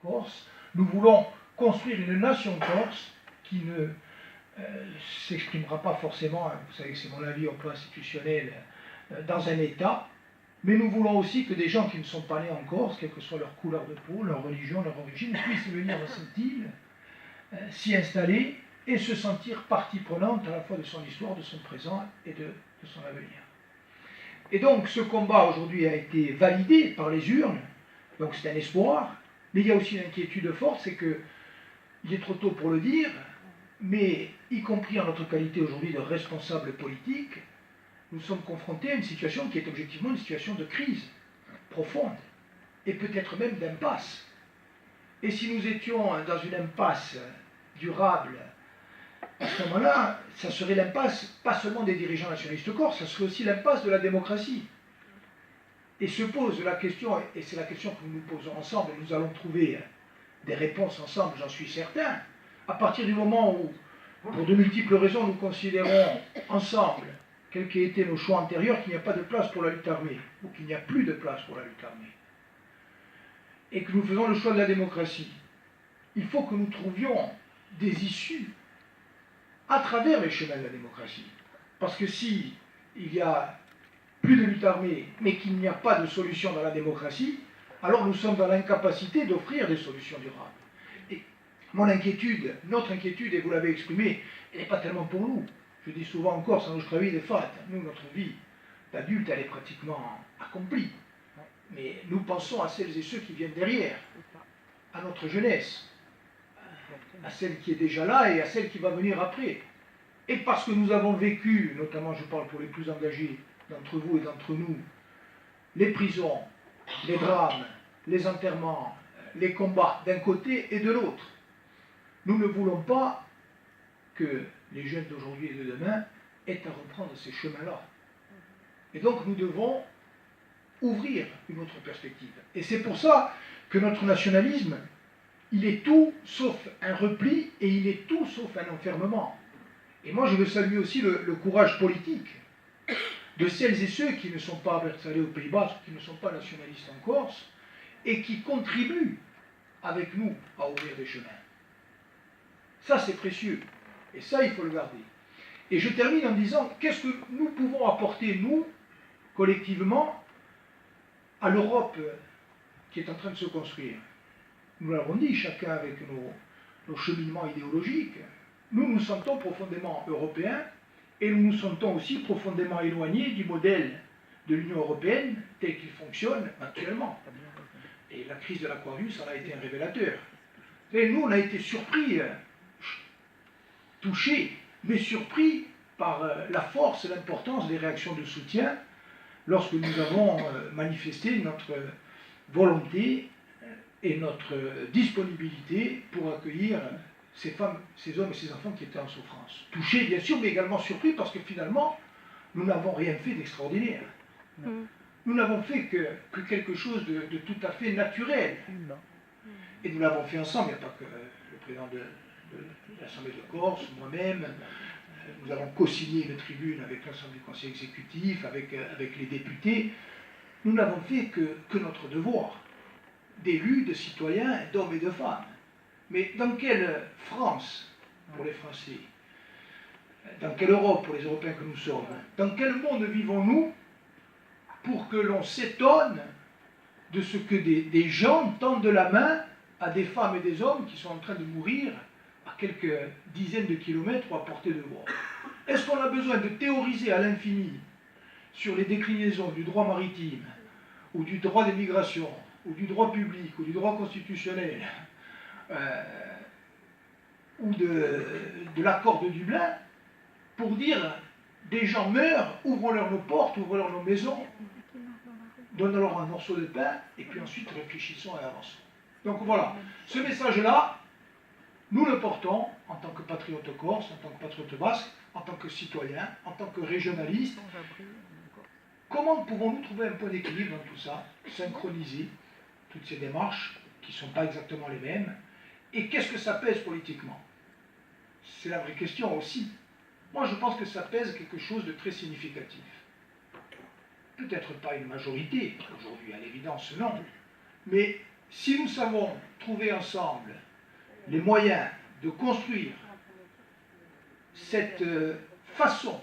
corse. Nous voulons construire une nation corse qui ne s'exprimera pas forcément, vous savez que c'est mon avis au plan institutionnel, dans un État, mais nous voulons aussi que des gens qui ne sont pas nés en Corse, quelle que soit leur couleur de peau, leur religion, leur origine, puissent venir dans cette île, s'y installer et se sentir partie prenante à la fois de son histoire, de son présent et de son avenir. Et donc ce combat aujourd'hui a été validé par les urnes, donc c'est un espoir, mais il y a aussi une inquiétude forte, c'est que il est trop tôt pour le dire, mais y compris en notre qualité aujourd'hui de responsable politique, nous sommes confrontés à une situation qui est objectivement une situation de crise profonde, et peut-être même d'impasse. Et si nous étions dans une impasse durable, à ce moment-là, ça serait l'impasse pas seulement des dirigeants nationalistes corses, ça serait aussi l'impasse de la démocratie. Et se pose la question, et c'est la question que nous nous posons ensemble, et nous allons trouver des réponses ensemble, j'en suis certain, à partir du moment où, pour de multiples raisons, nous considérons ensemble, quels qu'aient été nos choix antérieurs, qu'il n'y a pas de place pour la lutte armée, ou qu'il n'y a plus de place pour la lutte armée, et que nous faisons le choix de la démocratie. Il faut que nous trouvions des issues à travers les chemins de la démocratie. Parce que si il y a plus de lutte armée, mais qu'il n'y a pas de solution dans la démocratie, alors nous sommes dans l'incapacité d'offrir des solutions durables. Et mon inquiétude, notre inquiétude, et vous l'avez exprimée, elle n'est pas tellement pour nous. Je dis souvent encore, ça nous travaille des fêtes. Nous, notre vie d'adulte, elle est pratiquement accomplie. Mais nous pensons à celles et ceux qui viennent derrière, à notre jeunesse, à celle qui est déjà là et à celle qui va venir après. Et parce que nous avons vécu, notamment je parle pour les plus engagés d'entre vous et d'entre nous, les prisons, les drames, les enterrements, les combats d'un côté et de l'autre. Nous ne voulons pas que les jeunes d'aujourd'hui et de demain aient à reprendre ces chemins-là. Et donc nous devons ouvrir une autre perspective. Et c'est pour ça que notre nationalisme, il est tout sauf un repli et il est tout sauf un enfermement. Et moi je veux saluer aussi le courage politique de celles et ceux qui ne sont pas installés aux Pays-Bas, qui ne sont pas nationalistes en Corse, et qui contribuent avec nous à ouvrir des chemins. Ça c'est précieux, et ça il faut le garder. Et je termine en disant, qu'est-ce que nous pouvons apporter, nous, collectivement, à l'Europe qui est en train de se construire? Nous l'avons dit, chacun avec nos cheminements idéologiques, nous nous sentons profondément européens, et nous nous sentons aussi profondément éloignés du modèle de l'Union européenne tel qu'il fonctionne actuellement. Et la crise de l'Aquarius en a été un révélateur. Et nous, on a été surpris, touchés, mais surpris par la force et l'importance des réactions de soutien lorsque nous avons manifesté notre volonté et notre disponibilité pour accueillir ces femmes, ces hommes et ces enfants qui étaient en souffrance. Touchés, bien sûr, mais également surpris parce que finalement, nous n'avons rien fait d'extraordinaire. Nous n'avons fait que quelque chose de tout à fait naturel. Et nous l'avons fait ensemble, il n'y a pas que le président de l'Assemblée de Corse, moi-même. Nous avons co-signé une tribune avec l'ensemble du conseil exécutif, avec les députés. Nous n'avons fait que notre devoir d'élus, de citoyens, d'hommes et de femmes. Mais dans quelle France pour les Français? Dans quelle Europe pour les Européens que nous sommes? Dans quel monde vivons-nous pour que l'on s'étonne de ce que des gens tendent la main à des femmes et des hommes qui sont en train de mourir à quelques dizaines de kilomètres ou à portée de voix? Est-ce qu'on a besoin de théoriser à l'infini sur les déclinaisons du droit maritime, ou du droit des migrations, ou du droit public, ou du droit constitutionnel, ou de l'accord de Dublin, pour dire des gens meurent, ouvrons-leur nos portes, ouvrons-leur nos maisons, donnons-leur un morceau de pain, et puis ensuite réfléchissons et avançons. Donc voilà, ce message-là, nous le portons en tant que patriotes corse, en tant que patriotes basques, en tant que citoyens, en tant que régionalistes. Comment pouvons-nous trouver un point d'équilibre dans tout ça, synchroniser toutes ces démarches qui ne sont pas exactement les mêmes, et qu'est-ce que ça pèse politiquement? C'est la vraie question aussi. Moi je pense que ça pèse quelque chose de très significatif. Peut-être pas une majorité, aujourd'hui à l'évidence non, mais si nous savons trouver ensemble les moyens de construire cette façon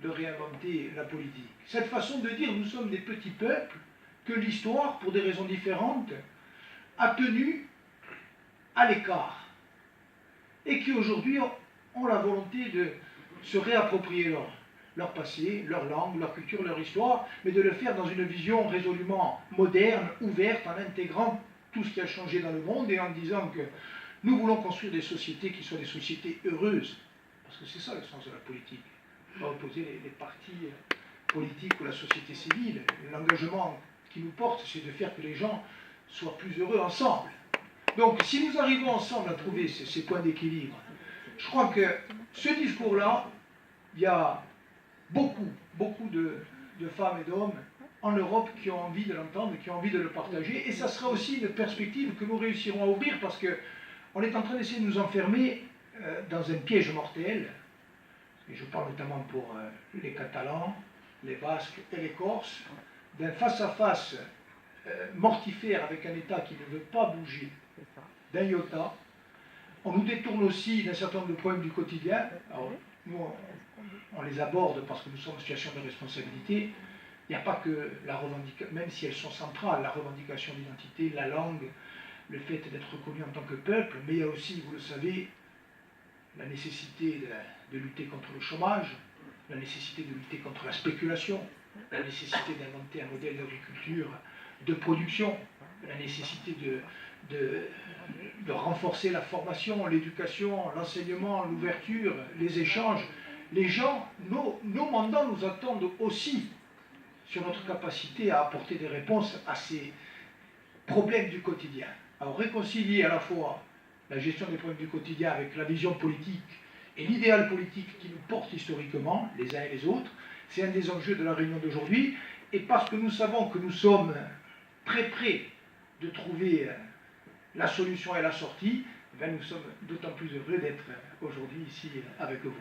de réinventer la politique, cette façon de dire nous sommes des petits peuples que l'histoire, pour des raisons différentes, a tenu à l'écart et qui aujourd'hui ont la volonté de se réapproprier leur passé, leur langue, leur culture, leur histoire, mais de le faire dans une vision résolument moderne, ouverte, en intégrant tout ce qui a changé dans le monde et en disant que nous voulons construire des sociétés qui soient des sociétés heureuses, parce que c'est ça le sens de la politique. On va opposer les partis politiques ou la société civile. L'engagement qui nous porte, c'est de faire que les gens soient plus heureux ensemble. Donc, si nous arrivons ensemble à trouver ces points d'équilibre, je crois que ce discours-là, il y a beaucoup de femmes et d'hommes en Europe qui ont envie de l'entendre, qui ont envie de le partager, et ça sera aussi une perspective que nous réussirons à ouvrir, parce qu'on est en train d'essayer de nous enfermer dans un piège mortel, et je parle notamment pour les Catalans, les Basques et les Corses, d'un face-à-face mortifère avec un État qui ne veut pas bouger d'un iota. On nous détourne aussi d'un certain nombre de problèmes du quotidien. Alors, nous, on les aborde parce que nous sommes en situation de responsabilité. Il n'y a pas que la revendication, même si elles sont centrales, la revendication d'identité, la langue, le fait d'être reconnu en tant que peuple, mais il y a aussi, vous le savez, la nécessité de lutter contre le chômage, la nécessité de lutter contre la spéculation, la nécessité d'inventer un modèle d'agriculture de production, la nécessité de renforcer la formation, l'éducation, l'enseignement, l'ouverture, les échanges. Les gens, nos mandats nous attendent aussi sur notre capacité à apporter des réponses à ces problèmes du quotidien. Alors réconcilier à la fois la gestion des problèmes du quotidien avec la vision politique et l'idéal politique qui nous porte historiquement, les uns et les autres, c'est un des enjeux de la réunion d'aujourd'hui, et parce que nous savons que nous sommes très près de trouver la solution et la sortie, nous sommes d'autant plus heureux d'être aujourd'hui ici avec vous.